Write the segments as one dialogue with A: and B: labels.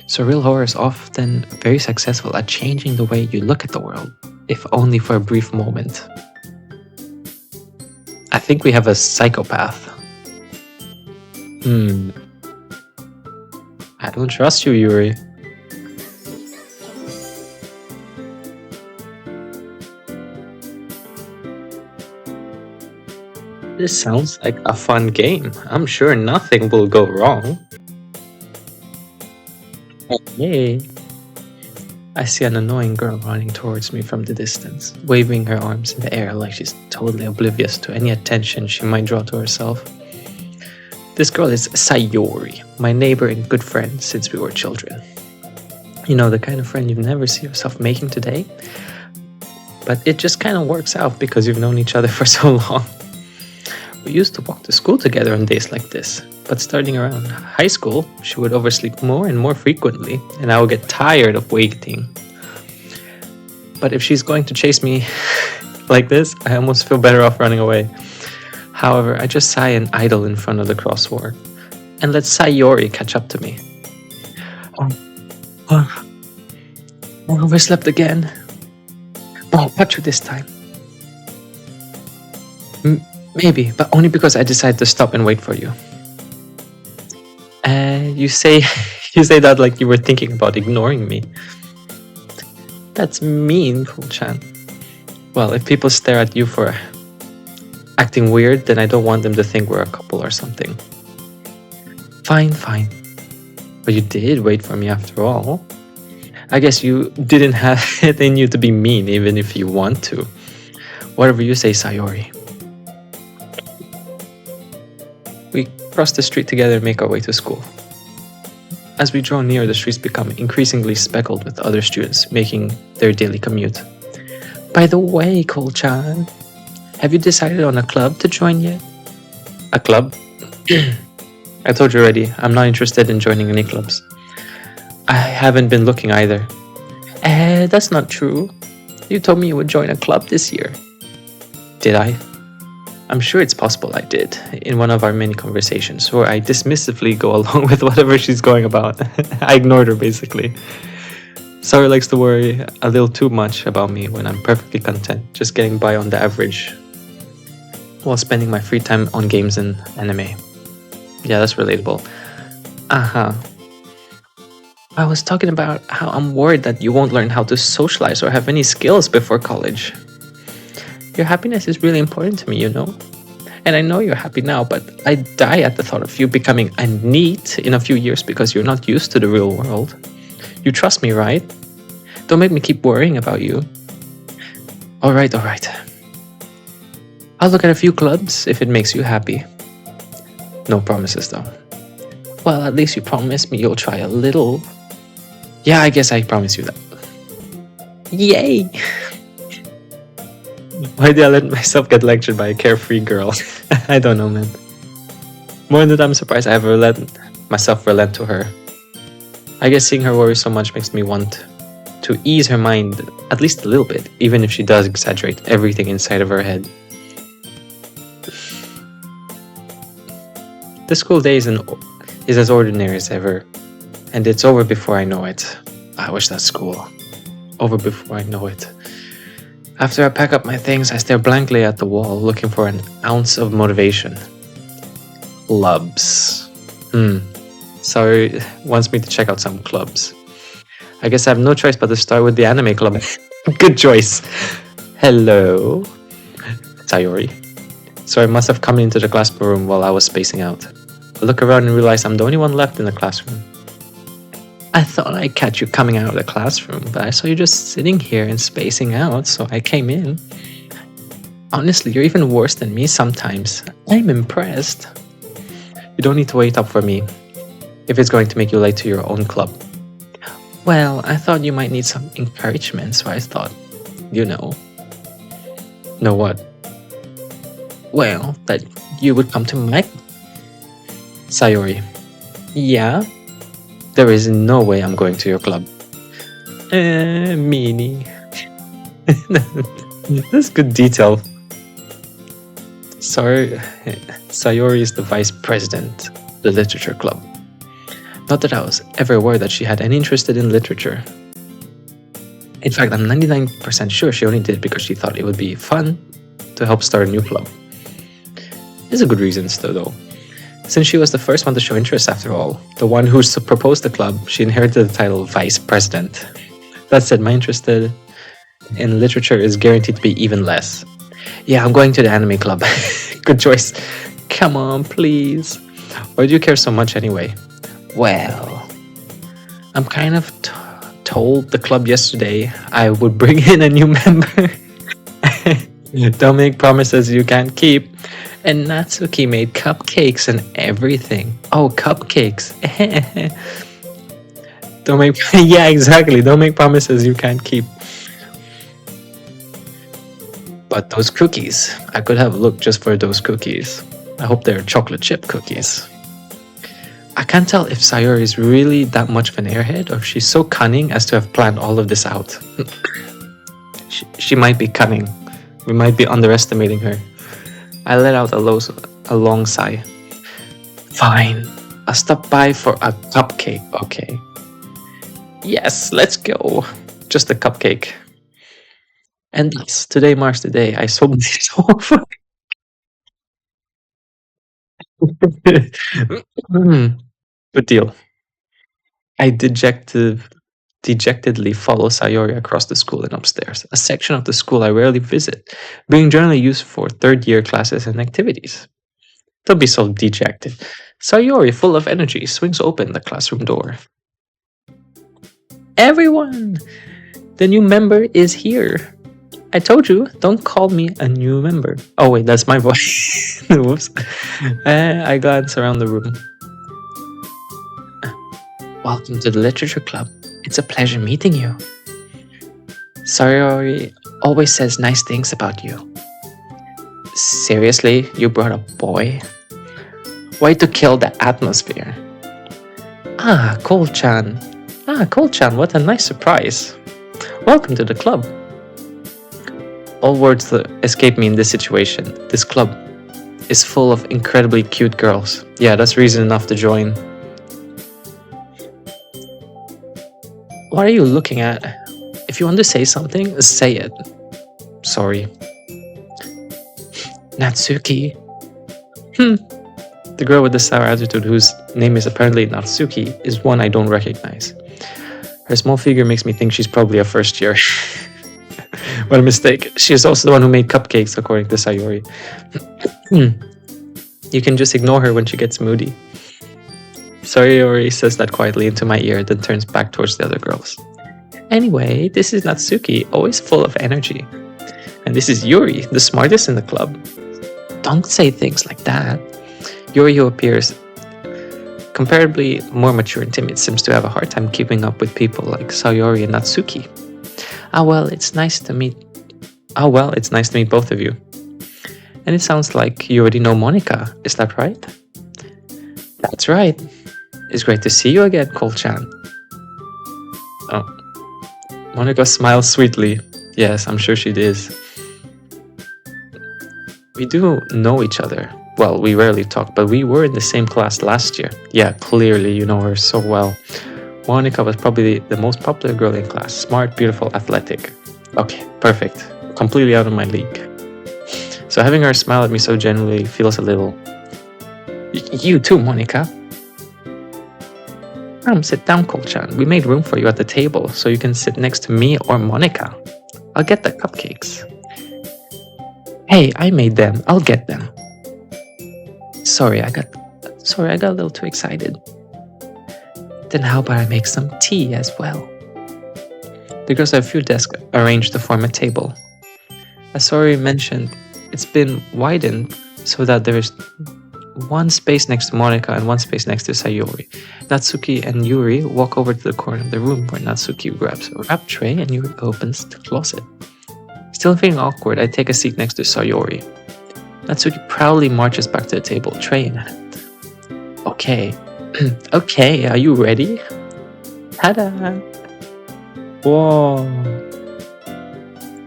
A: Surreal horror is often very successful at changing the way you look at the world, if only for a brief moment. I think we have a psychopath. I don't trust you, Yuri. This sounds like a fun game. I'm sure nothing will go wrong. Yay! I see an annoying girl running towards me from the distance, waving her arms in the air like she's totally oblivious to any attention she might draw to herself. This girl is Sayori, my neighbor and good friend since we were children. You know, the kind of friend you'd never see yourself making today, but it just kind of works out because you've known each other for so long. We used to walk to school together on days like this, but starting around high school, she would oversleep more and more frequently, and I would get tired of waiting. But if she's going to chase me like this, I almost feel better off running away. However, I just sigh and idle in front of the crosswalk, and let Sayori catch up to me. I overslept again. I'll catch you this time. Maybe, but only because I decided to stop and wait for you. You say that like you were thinking about ignoring me. That's mean, CoalChan. Well, if people stare at you for acting weird, then I don't want them to think we're a couple or something. Fine. But you did wait for me after all. I guess you didn't have it in you to be mean, even if you want to. Whatever you say, Sayori. We cross the street together and make our way to school. As we draw near, the streets become increasingly speckled with other students making their daily commute. By the way, CoalChan, have you decided on a club to join yet? A club? I told you already, I'm not interested in joining any clubs. I haven't been looking either. That's not true. You told me you would join a club this year. Did I? I'm sure it's possible I did, in one of our many conversations, where I dismissively go along with whatever she's going about. I ignored her, basically. Sarah likes to worry a little too much about me when I'm perfectly content, just getting by on the average, while spending my free time on games and anime. Yeah, that's relatable. I was talking about how I'm worried that you won't learn how to socialize or have any skills before college. Your happiness is really important to me, you know? And I know you're happy now, but I die at the thought of you becoming a NEET in a few years because you're not used to the real world. You trust me, right? Don't make me keep worrying about you. Alright. I'll look at a few clubs if it makes you happy. No promises, though. Well, at least you promised me you'll try a little. Yeah, I guess I promise you that. Yay! Why did I let myself get lectured by a carefree girl? I don't know, man. More than that, I'm surprised I ever let myself relent to her. I guess seeing her worry so much makes me want to ease her mind at least a little bit, even if she does exaggerate everything inside of her head. The school day is as ordinary as ever, and it's over before I know it. I wish that school. Over before I know it. After I pack up my things, I stare blankly at the wall, looking for an ounce of motivation. Clubs. Sorry, wants me to check out some clubs. I guess I have no choice but to start with the anime club. Good choice. Hello, Sayori. So I must have come into the classroom while I was spacing out. I look around and realize I'm the only one left in the classroom. I thought I'd catch you coming out of the classroom, but I saw you just sitting here and spacing out, so I came in. Honestly, you're even worse than me sometimes. I'm impressed. You don't need to wait up for me if it's going to make you late to your own club. Well, I thought you might need some encouragement, so I thought, you know. Know what? Well, that you would come to my... Sayori. Yeah? There is no way I'm going to your club. Meanie. That's good detail. Sayori is the vice president, the literature club. Not that I was ever aware that she had any interest in literature. In fact, I'm 99% sure she only did it because she thought it would be fun to help start a new club. There's a good reason still, though. Since she was the first one to show interest after all, the one who proposed the club, she inherited the title Vice President. That said, my interest in literature is guaranteed to be even less. Yeah, I'm going to the anime club. Good choice. Come on, please. Why do you care so much anyway? Well, I'm kind of told the club yesterday I would bring in a new member. Don't make promises you can't keep. And Natsuki made cupcakes and everything. Oh, cupcakes. Don't make yeah, exactly. Don't make promises you can't keep. But those cookies, I could have looked just for those cookies. I hope they're chocolate chip cookies. I can't tell if Sayori is really that much of an airhead or if she's so cunning as to have planned all of this out. She might be cunning. We might be underestimating her. I let out a long sigh. Fine, I'll stop by for a cupcake, okay? Yes, let's go. Just a cupcake. And thus, today marks the day I sold myself. Good deal. I dejectedly follow Sayori across the school and upstairs, a section of the school I rarely visit, being generally used for third-year classes and activities. Don't be so dejected. Sayori, full of energy, swings open the classroom door. Everyone! The new member is here. I told you, don't call me a new member. Oh wait, that's my voice. Whoops. I glance around the room. Welcome to the literature club. It's a pleasure meeting you. Sayori always says nice things about you. Seriously, you brought a boy? Why to kill the atmosphere? Ah, CoalChan. CoalChan, what a nice surprise. Welcome to the club. All words escape me in this situation. This club is full of incredibly cute girls. Yeah, that's reason enough to join. What are you looking at? If you want to say something, say it. Sorry. Natsuki. The girl with the sour attitude, whose name is apparently Natsuki, is one I don't recognize. Her small figure makes me think she's probably a first year. What a mistake. She is also the one who made cupcakes, according to Sayori. You can just ignore her when she gets moody. Sayori says that quietly into my ear, then turns back towards the other girls. Anyway, this is Natsuki, always full of energy. And this is Yuri, the smartest in the club. Don't say things like that. Yuri, who appears comparably more mature and timid, seems to have a hard time keeping up with people like Sayori and Natsuki. Well, it's nice to meet both of you. And it sounds like you already know Monica, is that right? That's right. It's great to see you again, CoalChan. Oh. Monica smiles sweetly. Yes, I'm sure she is. We do know each other. Well, we rarely talk, but we were in the same class last year. Yeah, clearly you know her so well. Monica was probably the most popular girl in class. Smart, beautiful, athletic. Okay, perfect. Completely out of my league. So having her smile at me so genuinely feels a little... You too, Monica. Sit down, CoalChan. We made room for you at the table, so you can sit next to me or Monica. I'll get the cupcakes. Hey, I made them. I'll get them. Sorry, I got a little too excited. Then how about I make some tea as well? The girls have a few desks arranged to form a table. As Sori mentioned, it's been widened so that there is one space next to Monica and one space next to Sayori. Natsuki and Yuri walk over to the corner of the room where Natsuki grabs a wrap tray and Yuri opens the closet. Still feeling awkward, I take a seat next to Sayori. Natsuki proudly marches back to the table, tray in hand. Okay. Okay, are you ready? Ta-da! Whoa!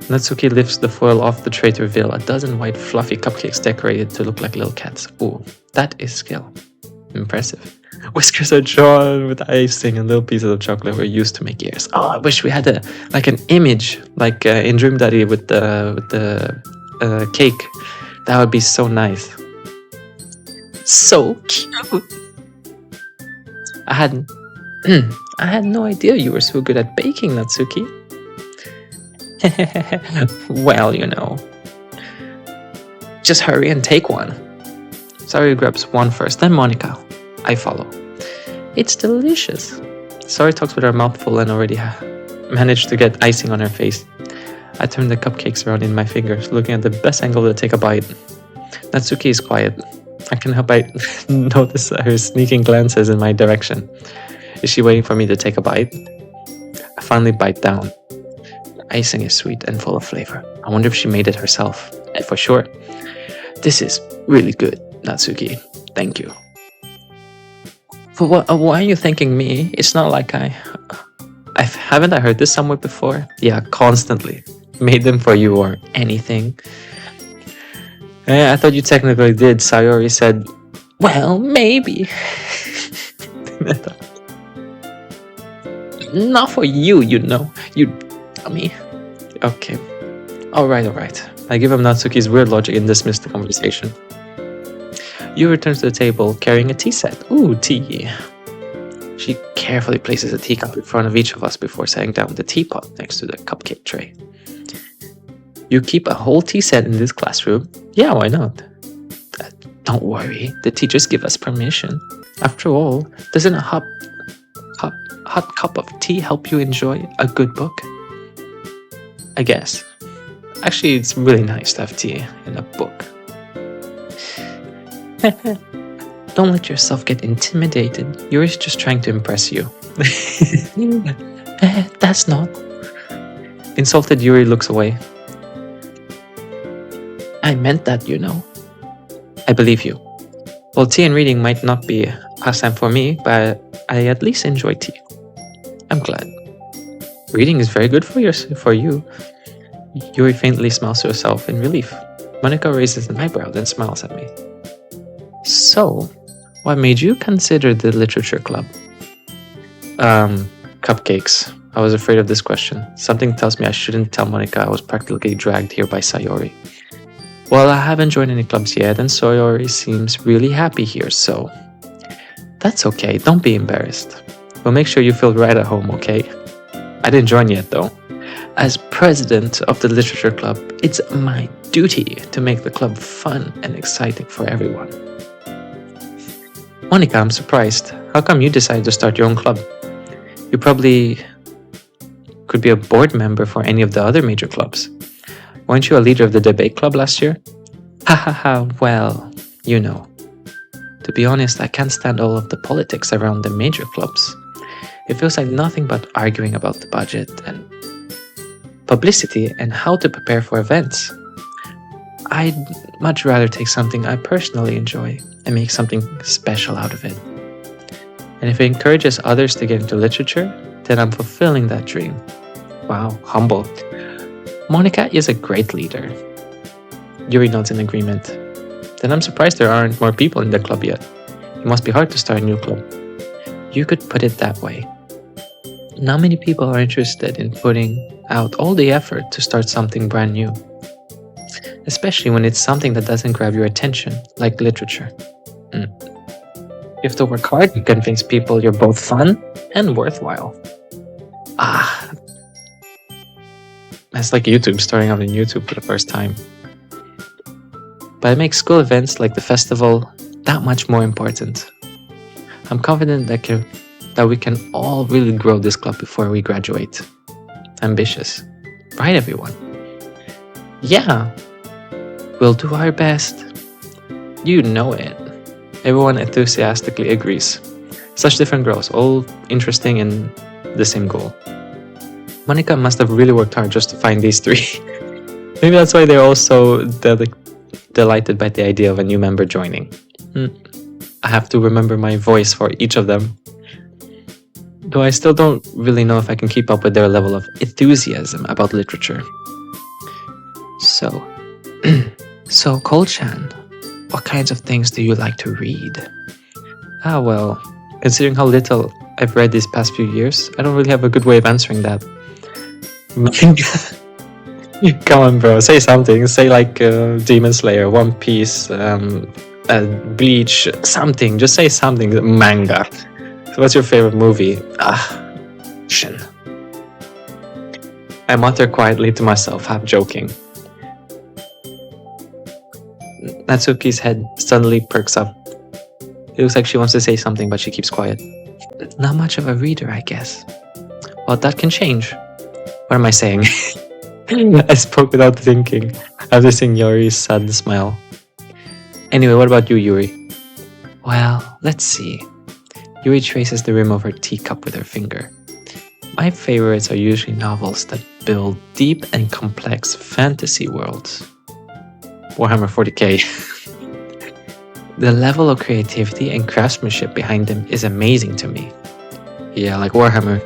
A: Natsuki lifts the foil off the tray to reveal a dozen white fluffy cupcakes decorated to look like little cats. Ooh, that is skill. Impressive. Whiskers are drawn with icing and little pieces of chocolate were used to make ears. Oh, I wish we had an image like in Dream Daddy with the cake. That would be so nice. So cute. I had I had no idea you were so good at baking, Natsuki. Well, just hurry and take one. Sayori grabs one first, then Monica. I follow. It's delicious. Sayori talks with her mouth full and already managed to get icing on her face. I turn the cupcakes around in my fingers, looking at the best angle to take a bite. Natsuki is quiet. I can help but notice her sneaking glances in my direction. Is she waiting for me to take a bite? I finally bite down. The icing is sweet and full of flavor. I wonder if she made it herself. And for sure. This is really good, Natsuki. Thank you. For what? Why are you thanking me? It's not like haven't I heard this somewhere before? Yeah, constantly. Made them for you or anything. I thought you technically did. Sayori said, well, maybe. Not for you, you dummy. Okay. Alright. I give up Natsuki's weird logic and dismiss the conversation. You return to the table carrying a tea set. Ooh, tea. She carefully places a teacup in front of each of us before setting down the teapot next to the cupcake tray. You keep a whole tea set in this classroom? Yeah, why not? Don't worry, the teachers give us permission. After all, doesn't a hot cup of tea help you enjoy a good book? I guess. Actually, it's really nice to have tea in a book. Don't let yourself get intimidated. Yuri's just trying to impress you. That's not. Insulted Yuri looks away. I meant that, I believe you. Well, tea and reading might not be a pastime for me, but I at least enjoy tea. I'm glad. Reading is very good for you. Yuri faintly smiles to herself in relief. Monica raises an eyebrow, then smiles at me. So, what made you consider the literature club? Cupcakes. I was afraid of this question. Something tells me I shouldn't tell Monica I was practically dragged here by Sayori. Well, I haven't joined any clubs yet, and Sayori seems really happy here, so... That's okay, don't be embarrassed. We'll make sure you feel right at home, okay? I didn't join yet, though. As president of the literature club, it's my duty to make the club fun and exciting for everyone. Monica, I'm surprised. How come you decided to start your own club? You probably could be a board member for any of the other major clubs. Weren't you a leader of the debate club last year? Well, To be honest, I can't stand all of the politics around the major clubs. It feels like nothing but arguing about the budget and publicity and how to prepare for events. I'd much rather take something I personally enjoy and make something special out of it. And if it encourages others to get into literature, then I'm fulfilling that dream. Wow, humble. Monica is a great leader. Yuri nods in agreement. Then I'm surprised there aren't more people in the club yet. It must be hard to start a new club. You could put it that way. Not many people are interested in putting out all the effort to start something brand new. Especially when it's something that doesn't grab your attention, like literature. You have to work hard to convince people you're both fun and worthwhile. That's like YouTube, starting out on YouTube for the first time. But it makes school events like the festival that much more important. I'm confident that we can all really grow this club before we graduate. Ambitious. Right, everyone? Yeah. We'll do our best. You know it. Everyone enthusiastically agrees. Such different girls, all interesting in the same goal. Monica must have really worked hard just to find these three. Maybe that's why they're all so delighted by the idea of a new member joining. I have to remember my voice for each of them. Though I still don't really know if I can keep up with their level of enthusiasm about literature. So CoalChan, what kinds of things do you like to read? Well, Considering how little I've read these past few years, I don't really have a good way of answering that. Come on, bro. Say something. Say like Demon Slayer, One Piece, Bleach, something. Just say something. Manga. So what's your favorite movie? Shin. I mutter quietly to myself, half joking. Natsuki's head suddenly perks up. It looks like she wants to say something, but she keeps quiet. Not much of a reader, I guess. Well, that can change. What am I saying? I spoke without thinking, after seeing Yuri's sad smile. Anyway, what about you, Yuri? Well, let's see. Yuri traces the rim of her teacup with her finger. My favorites are usually novels that build deep and complex fantasy worlds. Warhammer 40k. The level of creativity and craftsmanship behind them is amazing to me. Yeah, like Warhammer.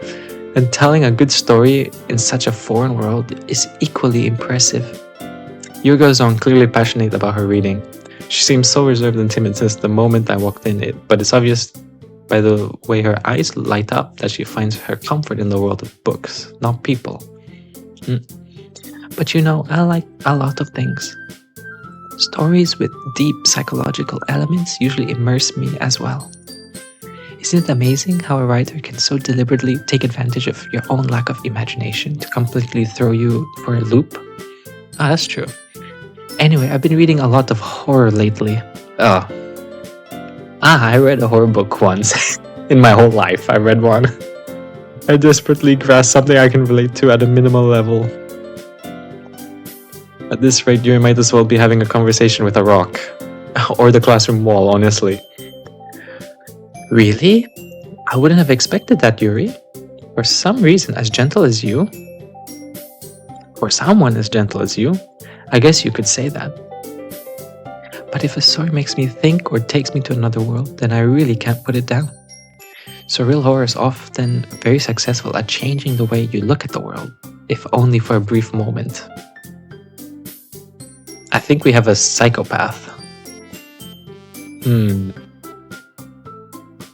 A: And telling a good story in such a foreign world is equally impressive. Yuri goes on, clearly passionate about her reading. She seems so reserved and timid since the moment I walked in, but it's obvious by the way her eyes light up that she finds her comfort in the world of books, not people. But you know, I like a lot of things. Stories with deep psychological elements usually immerse me as well. Isn't it amazing how a writer can so deliberately take advantage of your own lack of imagination to completely throw you for a loop? That's true. Anyway, I've been reading a lot of horror lately. I read a horror book once. In my whole life, I read one. I desperately grasp something I can relate to at a minimal level. At this rate, you might as well be having a conversation with a rock. Or the classroom wall, honestly. Really? I wouldn't have expected that, Yuri. For some reason, as gentle as you. For someone as gentle as you, I guess you could say that. But if a story makes me think or takes me to another world, then I really can't put it down. Surreal horror is often very successful at changing the way you look at the world, if only for a brief moment. I think we have a psychopath.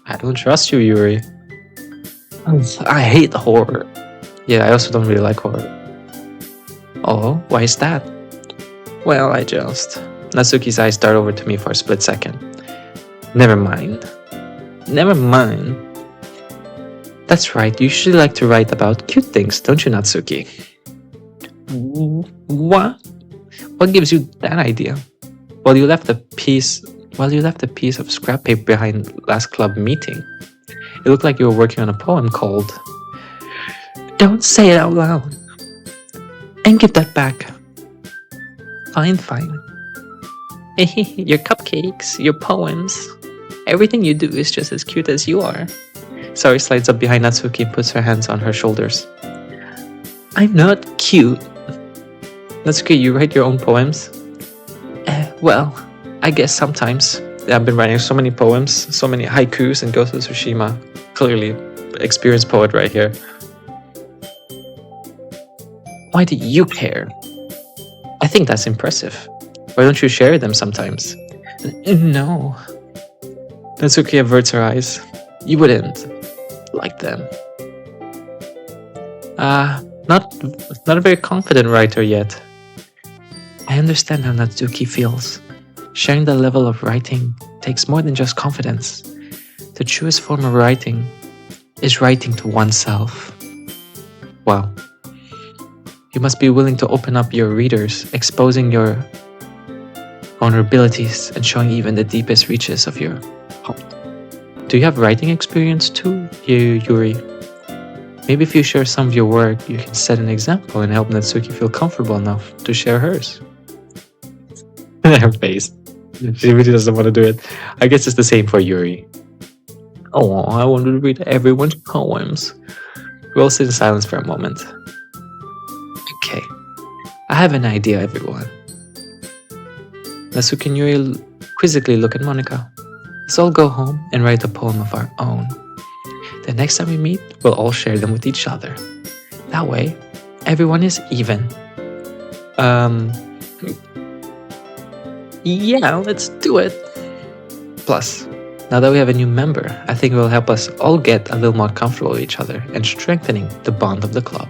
A: I don't trust you, Yuri. I hate horror. Yeah, I also don't really like horror. Oh, why is that? Well, Natsuki's eyes dart over to me for a split second. Never mind. That's right, you usually like to write about cute things, don't you, Natsuki? What? What gives you that idea? Well, you left a piece of scrap paper behind last club meeting. It looked like you were working on a poem called... Don't say it out loud. And give that back. Fine. Your cupcakes, your poems. Everything you do is just as cute as you are. Sari slides up behind Natsuki and puts her hands on her shoulders. I'm not cute. Natsuki, you write your own poems? Well, I guess sometimes. I've been writing so many poems, so many haikus and Ghost of Tsushima. Clearly, experienced poet right here. Why do you care? I think that's impressive. Why don't you share them sometimes? No. Natsuki averts her eyes. You wouldn't like them. Not a very confident writer yet. I understand how Natsuki feels. Sharing the level of writing takes more than just confidence. The truest form of writing is writing to oneself. Wow. You must be willing to open up your readers, exposing your vulnerabilities and showing even the deepest reaches of your heart. Do you have writing experience too, Yuri? Maybe if you share some of your work, you can set an example and help Natsuki feel comfortable enough to share hers. Her face. She really doesn't want to do it. I guess it's the same for Yuri. Oh, I wanted to read everyone's poems. We'll sit in silence for a moment. Okay, I have an idea, everyone. Natsuki and Yuri quizzically look at Monika. Let's all go home and write a poem of our own. The next time we meet, we'll all share them with each other. That way, everyone is even. Yeah, let's do it. Plus, Now that we have a new member, I think it will help us all get a little more comfortable with each other and strengthening the bond of the club.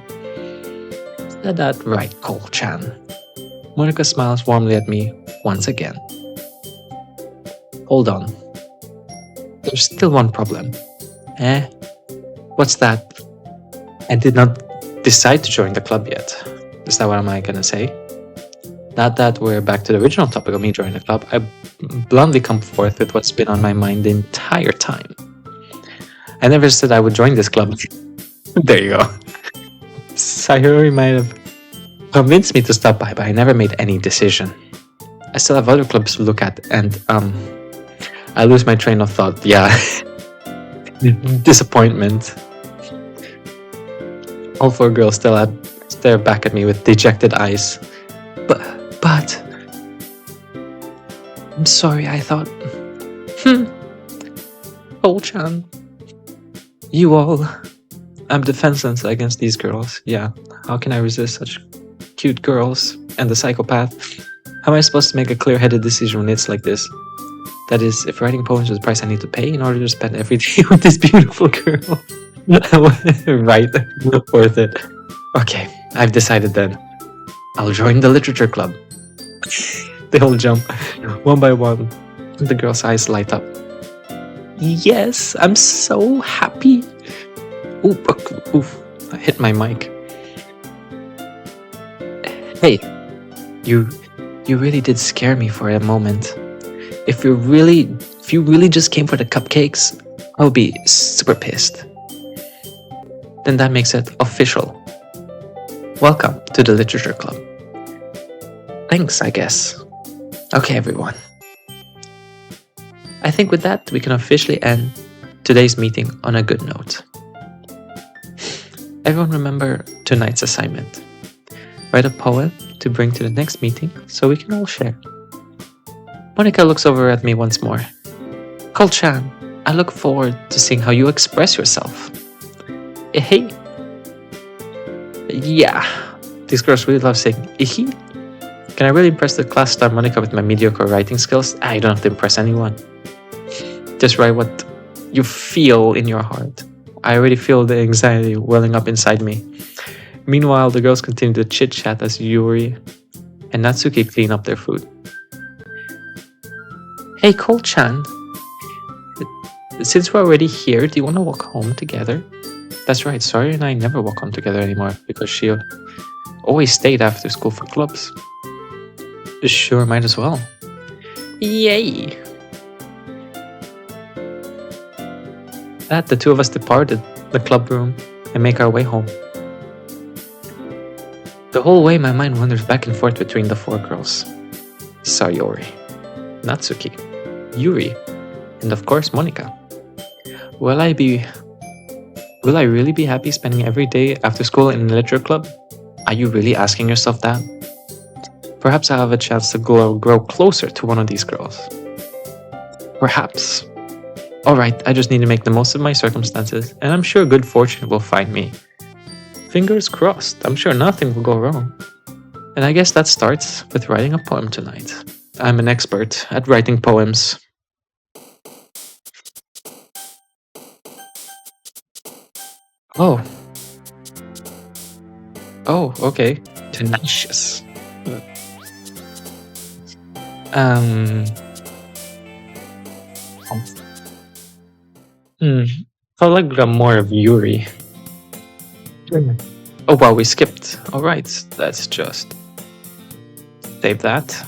A: Is that right, CoalChan? Monica smiles warmly at me once again. Hold on. There's still one problem. Eh? What's that? I did not decide to join the club yet. Is that what am I gonna say? Now that we're back to the original topic of me joining the club, I bluntly come forth with what's been on my mind the entire time. I never said I would join this club. There you go. Sayori might have convinced me to stop by, but I never made any decision. I still have other clubs to look at, and I lose my train of thought. Yeah. Disappointment. All four girls stare back at me with dejected eyes. But I'm sorry, I thought. CoalChan. You all. I'm defenseless against these girls. Yeah, how can I resist such cute girls and the psychopath? How am I supposed to make a clear-headed decision when it's like this? That is, if writing poems is the price I need to pay in order to spend every day with this beautiful girl. Right, worth it. Okay, I've decided then. I'll join the literature club. They all jump, one by one. The girl's eyes light up. Yes, I'm so happy. Oof, I hit my mic. Hey, you really did scare me for a moment. If you really just came for the cupcakes, I would be super pissed. Then that makes it official. Welcome to the literature club. Thanks, I guess. Okay, everyone. I think with that, we can officially end today's meeting on a good note. Everyone remember tonight's assignment. Write a poem to bring to the next meeting so we can all share. Monica looks over at me once more. CoalChan, I look forward to seeing how you express yourself. Hey. Yeah, these girls really love saying ihi. Can I really impress the class star Monica with my mediocre writing skills? I don't have to impress anyone. Just write what you feel in your heart. I already feel the anxiety welling up inside me. Meanwhile, the girls continue to chit-chat as Yuri and Natsuki clean up their food. Hey, CoalChan. Since we're already here, do you want to walk home together? That's right, Sari and I never walk home together anymore because she always stayed after school for clubs. Sure, might as well. Yay! That the two of us departed the club room and make our way home. The whole way my mind wanders back and forth between the four girls. Sayori, Natsuki, Yuri, and of course Monica. Will I really be happy spending every day after school in the literature club? Are you really asking yourself that? Perhaps I'll have a chance to grow closer to one of these girls. Perhaps. Alright, I just need to make the most of my circumstances, and I'm sure good fortune will find me. Fingers crossed, I'm sure nothing will go wrong. And I guess that starts with writing a poem tonight. I'm an expert at writing poems. Oh, okay. Tenacious. I like more of Yuri. Oh wow, we skipped. Alright, let's just save that.